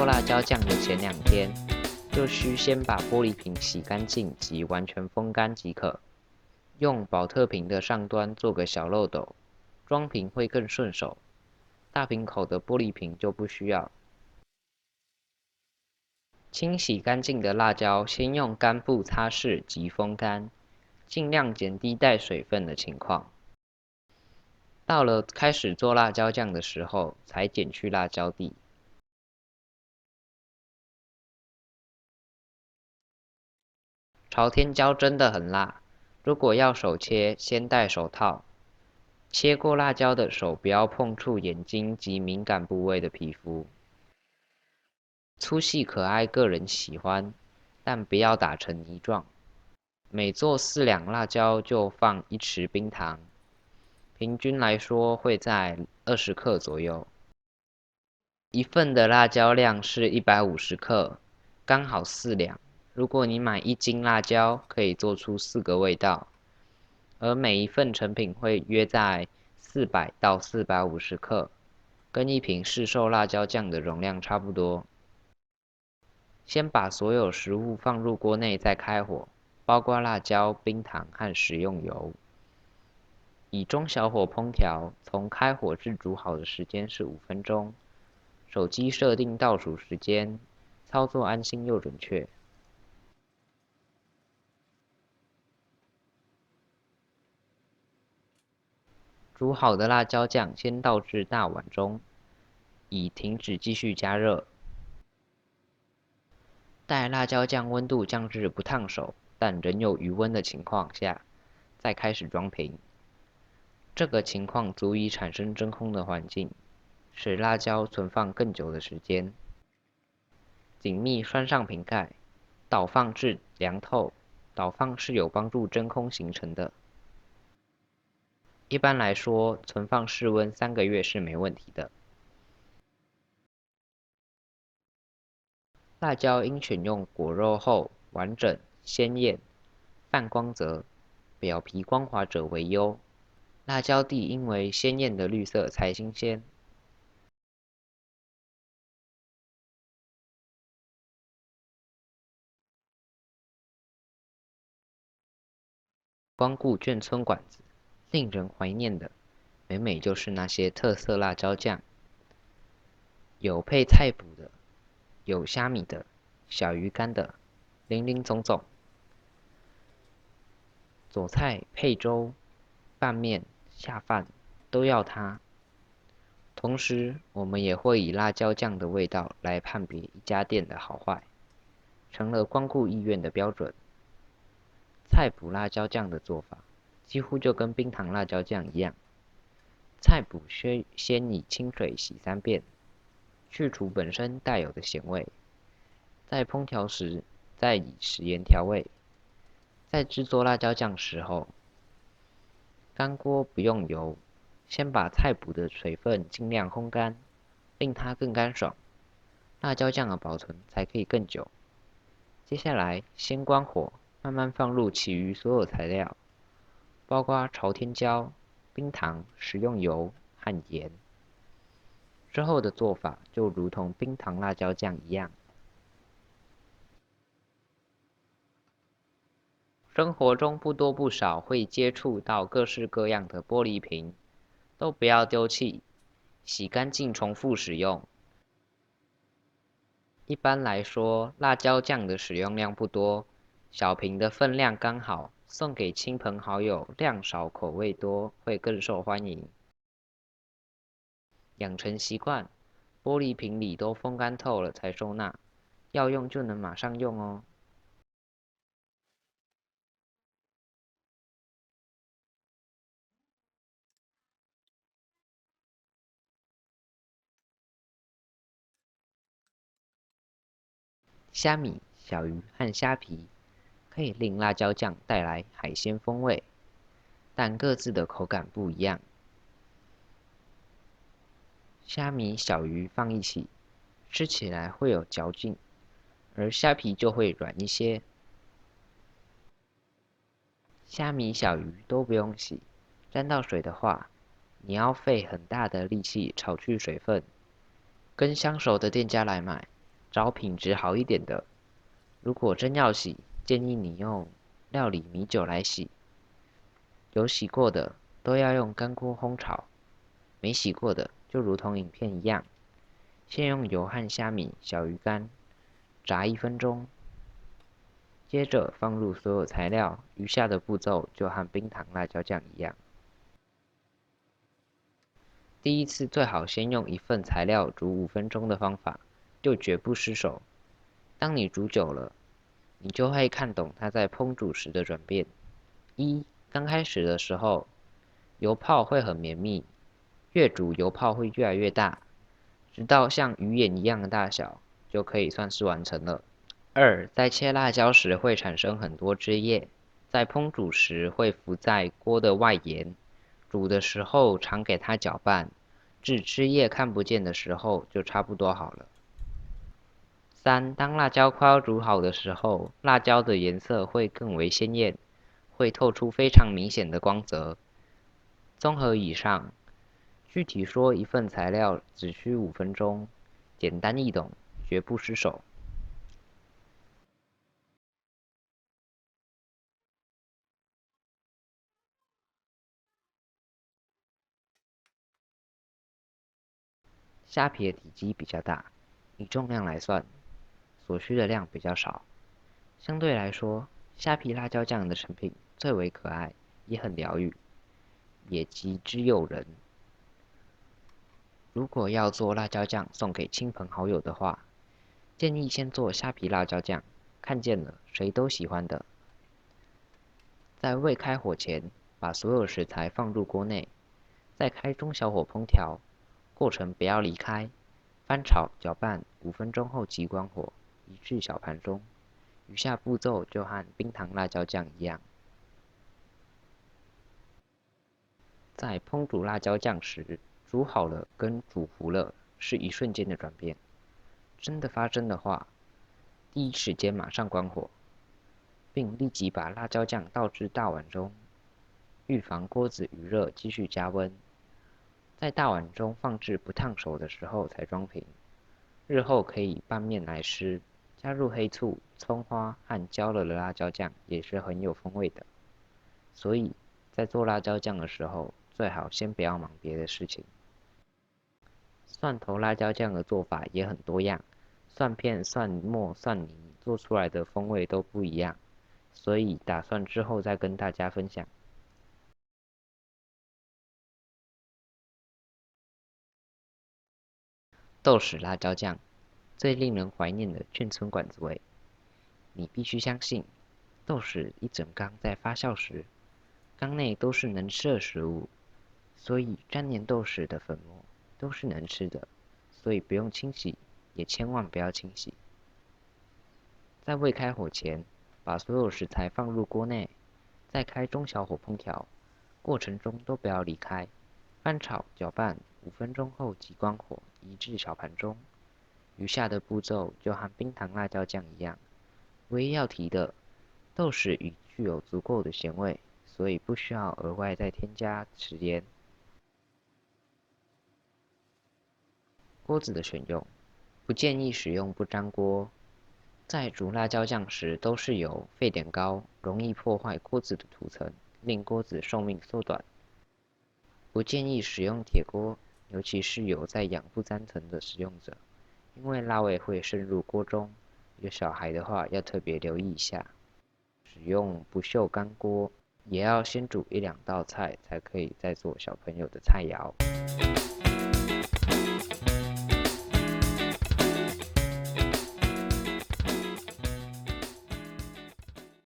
做辣椒酱的前2天，就需先把玻璃瓶洗干净及完全风干即可。用保特瓶的上端做个小漏斗，装瓶会更顺手。大瓶口的玻璃瓶就不需要。清洗干净的辣椒，先用干布擦拭及风干，尽量减低带水分的情况。到了开始做辣椒酱的时候，才减去辣椒蒂。朝天椒真的很辣，如果要手切，先戴手套。切过辣椒的手不要碰触眼睛及敏感部位的皮肤。粗细可爱个人喜欢，但不要打成泥状。每做4两辣椒就放1匙冰糖，平均来说会在20克左右。一份的辣椒量是150克，刚好4两。如果你买1斤辣椒，可以做出4个味道，而每一份成品会约在400到450克，跟一瓶市售辣椒酱的容量差不多。先把所有食物放入锅内，再开火，包括辣椒、冰糖和食用油，以中小火烹调，从开火至煮好的时间是5分钟。手机设定倒数时间，操作安心又准确。煮好的辣椒酱先倒至大碗中，以停止继续加热。待辣椒酱温度降至不烫手，但仍有余温的情况下，再开始装瓶。这个情况足以产生真空的环境，使辣椒存放更久的时间。紧密拴上瓶盖，倒放至凉透。倒放是有帮助真空形成的。一般来说，存放室温3个月是没问题的。辣椒应选用果肉厚、完整、鲜艳、泛光泽、表皮光滑者为优。辣椒蒂应为鲜艳的绿色才新鲜。光顾眷村馆子，令人怀念的，每每就是那些特色辣椒酱。有配菜脯的，有虾米的，小鱼干的，林林总总。佐菜配粥、拌面、下饭都要它。同时，我们也会以辣椒酱的味道来判别一家店的好坏，成了光顾意愿的标准。菜脯辣椒酱的做法，几乎就跟冰糖辣椒酱一样。菜脯先以清水洗3遍，去除本身带有的咸味，在烹调时再以食盐调味。在制作辣椒酱时候，干锅不用油，先把菜脯的水分尽量烘干，令它更干爽，辣椒酱的保存才可以更久。接下来先关火，慢慢放入其余所有材料，包括朝天椒、冰糖、食用油和盐。之后的做法就如同冰糖辣椒酱一样。生活中不多不少会接触到各式各样的玻璃瓶，都不要丢弃，洗干净重复使用。一般来说，辣椒酱的使用量不多，小瓶的分量刚好，送给亲朋好友，量少口味多，会更受欢迎。养成习惯，玻璃瓶里都风干透了才收纳，要用就能马上用哦。虾米、小鱼和虾皮可以令辣椒酱带来海鲜风味，但各自的口感不一样。虾米、小鱼放一起，吃起来会有嚼劲，而虾皮就会软一些。虾米、小鱼都不用洗，沾到水的话，你要费很大的力气炒去水分。跟相熟的店家来买，找品质好一点的。如果真要洗，建议你用料理米酒来洗。有洗过的都要用干锅烘炒，没洗过的就如同影片一样，先用油和虾米、小鱼干炸1分钟，接着放入所有材料，余下的步骤就和冰糖辣椒酱一样。第一次最好先用1份材料煮5分钟的方法，就绝不失手。当你煮久了，你就会看懂它在烹煮时的转变。刚开始的时候，油泡会很绵密，越煮油泡会越来越大，直到像鱼眼一样的大小，就可以算是完成了。在切辣椒时会产生很多汁液，在烹煮时会浮在锅的外沿，煮的时候常给它搅拌，至汁液看不见的时候就差不多好了。当辣椒快要煮好的时候，辣椒的颜色会更为鲜艳，会透出非常明显的光泽。综合以上，具体说1份材料只需5分钟，简单易懂，绝不失手。虾皮的体积比较大，以重量来算，所需的量比较少。相对来说，虾皮辣椒酱的成品最为可爱，也很疗愈，也极之诱人。如果要做辣椒酱送给亲朋好友的话，建议先做虾皮辣椒酱，看见了谁都喜欢的。在未开火前，把所有食材放入锅内，再开中小火烹调，过程不要离开，翻炒搅拌5分钟后急关火，移至小盘中。余下步骤就和冰糖辣椒酱一样。在烹煮辣椒酱时，煮好了跟煮糊了是一瞬间的转变。真的发生的话，第一时间马上关火，并立即把辣椒酱倒至大碗中，预防锅子余热继续加温。在大碗中放置不烫手的时候才装瓶，日后可以拌面来吃。加入黑醋、葱花和焦了的辣椒酱也是很有风味的。所以，在做辣椒酱的时候，最好先不要忙别的事情。蒜头辣椒酱的做法也很多样，蒜片、蒜末、蒜泥做出来的风味都不一样，所以打算之后再跟大家分享。豆豉辣椒酱，最令人怀念的眷村馆子味。你必须相信，豆豉一整缸在发酵时，缸内都是能吃的食物，所以沾黏豆豉的粉末都是能吃的，所以不用清洗，也千万不要清洗。在未开火前，把所有食材放入锅内，再开中小火烹调，过程中都不要离开，翻炒搅拌5分钟后即关火，移至小盘中。余下的步骤就和冰糖辣椒酱一样，唯一要提的，豆豉已具有足够的咸味，所以不需要额外再添加食盐。锅子的选用，不建议使用不粘锅。在煮辣椒酱时都是油，沸点高，容易破坏锅子的涂层，令锅子寿命缩短。不建议使用铁锅，尤其是有在养不粘层的使用者，因为辣味会渗入锅中，有小孩的话要特别留意一下。使用不锈钢锅，也要先煮1-2道菜才可以再做小朋友的菜肴。